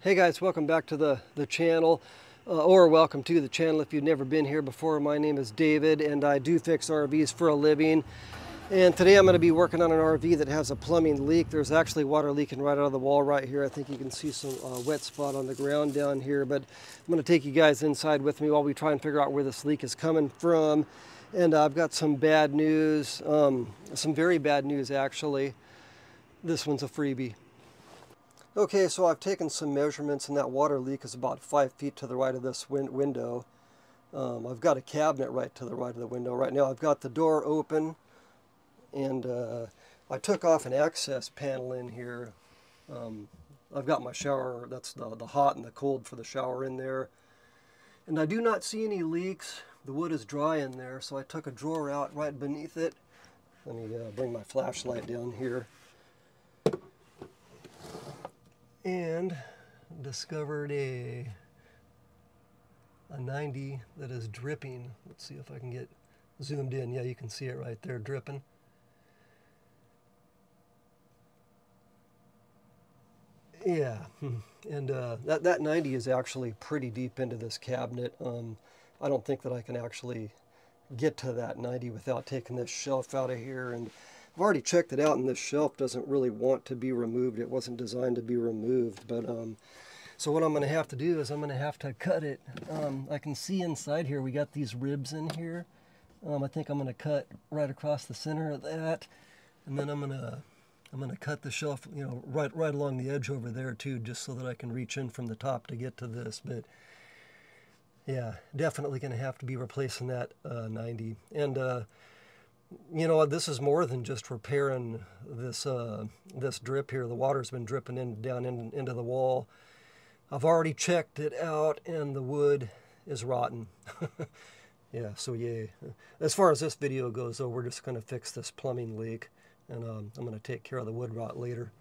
Hey guys, welcome back to the channel, or welcome to the channel if you've never been here before. My name is David and I do fix RVs for a living. And today I'm going to be working on an RV that has a plumbing leak. There's actually water leaking right out of the wall right here. I think you can see some wet spot on the ground down here, but I'm going to take you guys inside with me while we try and figure out where this leak is coming from. And I've got some bad news, some very bad news actually. This one's a freebie. Okay, so I've taken some measurements and that water leak is about 5 feet to the right of this window. I've got a cabinet right to the right of the window. Right now I've got the door open and I took off an access panel in here. I've got my shower, that's the hot and the cold for the shower in there. And I do not see any leaks. The wood is dry in there, so I took a drawer out right beneath it. Let me bring my flashlight down here. And discovered a 90 that is dripping. Let's see if I can get zoomed in. Yeah, you can see it right there dripping. Yeah, and that 90 is actually pretty deep into this cabinet. I don't think that I can actually get to that 90 without taking this shelf out of here. And I've already checked it out and this shelf doesn't really want to be removed. It wasn't designed to be removed. But so what I'm going to have to do is I'm going to have to cut it. I can see inside here we got these ribs in here. I think I'm going to cut right across the center of that. And then I'm going to cut the shelf, you know, right along the edge over there too, just so that I can reach in from the top to get to this. But yeah, definitely going to have to be replacing that 90. And you know, this is more than just repairing this this drip here. The water's been dripping down into the wall. I've already checked it out and the wood is rotten. Yeah, so yay. As far as this video goes though, we're just going to fix this plumbing leak and I'm going to take care of the wood rot later.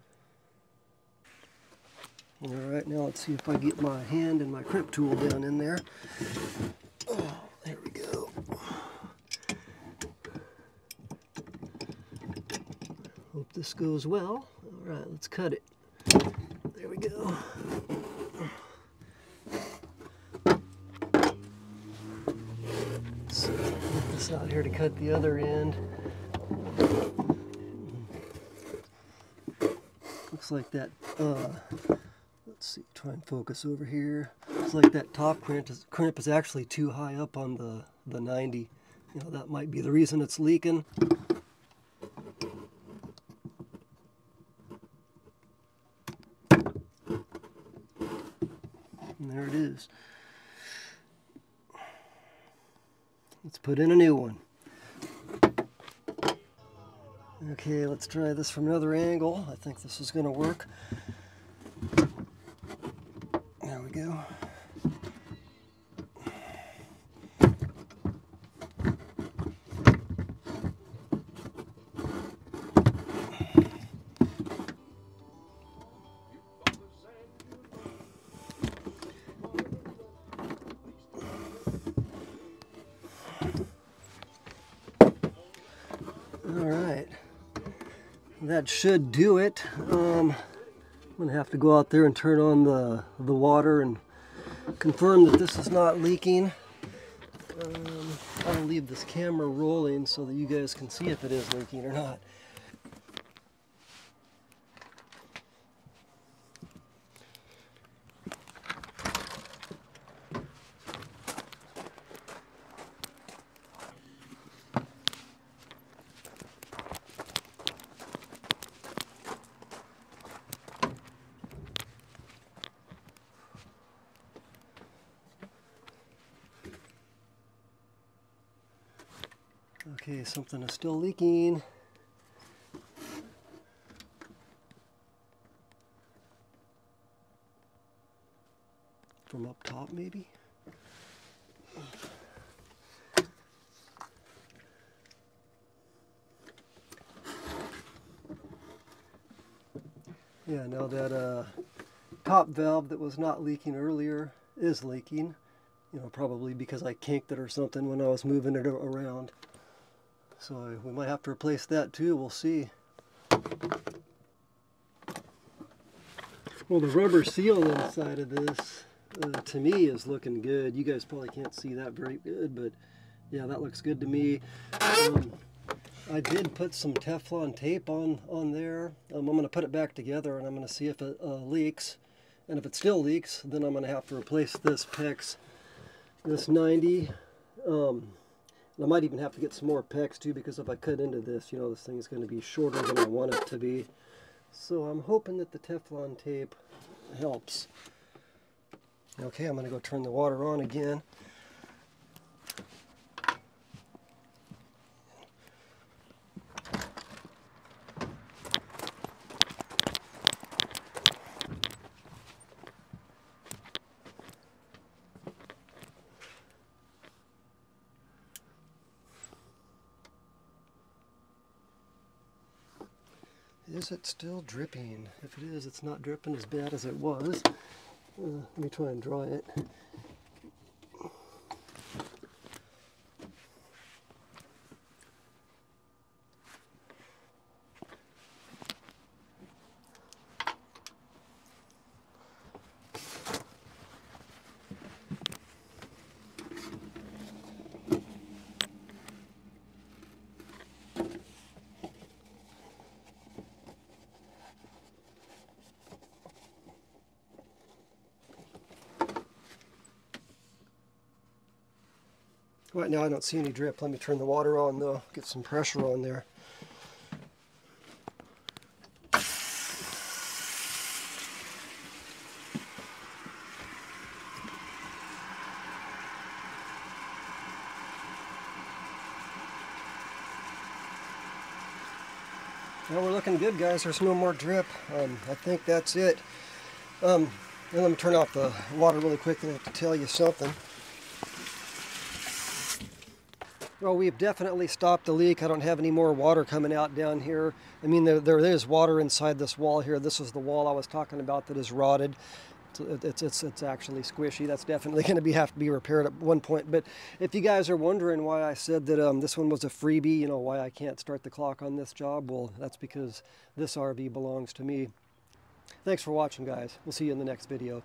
All right, now let's see if I get my hand and my crimp tool down in there. Oh, there we go. Hope this goes well. All right, let's cut it. There we go. So, get this out here to cut the other end. Looks like that, let's see, try and focus over here. Looks like that top crimp is actually too high up on the 90. You know, that might be the reason it's leaking. And there it is. Let's put in a new one. Okay, let's try this from another angle. I think this is going to work. There we go. Alright, that should do it. I'm going to have to go out there and turn on the water and confirm that this is not leaking. I'll leave this camera rolling so that you guys can see if it is leaking or not. Okay, something is still leaking. From up top, maybe? Yeah, now that top valve that was not leaking earlier is leaking. You know, probably because I kinked it or something when I was moving it around. So we might have to replace that too, we'll see. Well, the rubber seal inside of this, to me, is looking good. You guys probably can't see that very good, but yeah, that looks good to me. I did put some Teflon tape on there. I'm going to put it back together, and I'm going to see if it leaks. And if it still leaks, then I'm going to have to replace this PEX, this 90. I might even have to get some more PEX too, because if I cut into this, you know, this thing is going to be shorter than I want it to be. So I'm hoping that the Teflon tape helps. Okay, I'm going to go turn the water on again. Is it still dripping? If it is, it's not dripping as bad as it was. Let me try and dry it. Right now I don't see any drip. Let me turn the water on though, get some pressure on there. Well, we're looking good, guys. There's no more drip. I think that's it. And let me turn off the water really quick and I have to tell you something. Well, we've definitely stopped the leak. I don't have any more water coming out down here. I mean, there is water inside this wall here. This is the wall I was talking about that is rotted. It's actually squishy. That's definitely going to have to be repaired at one point. But if you guys are wondering why I said that this one was a freebie, you know, why I can't start the clock on this job, well, that's because this RV belongs to me. Thanks for watching, guys. We'll see you in the next video.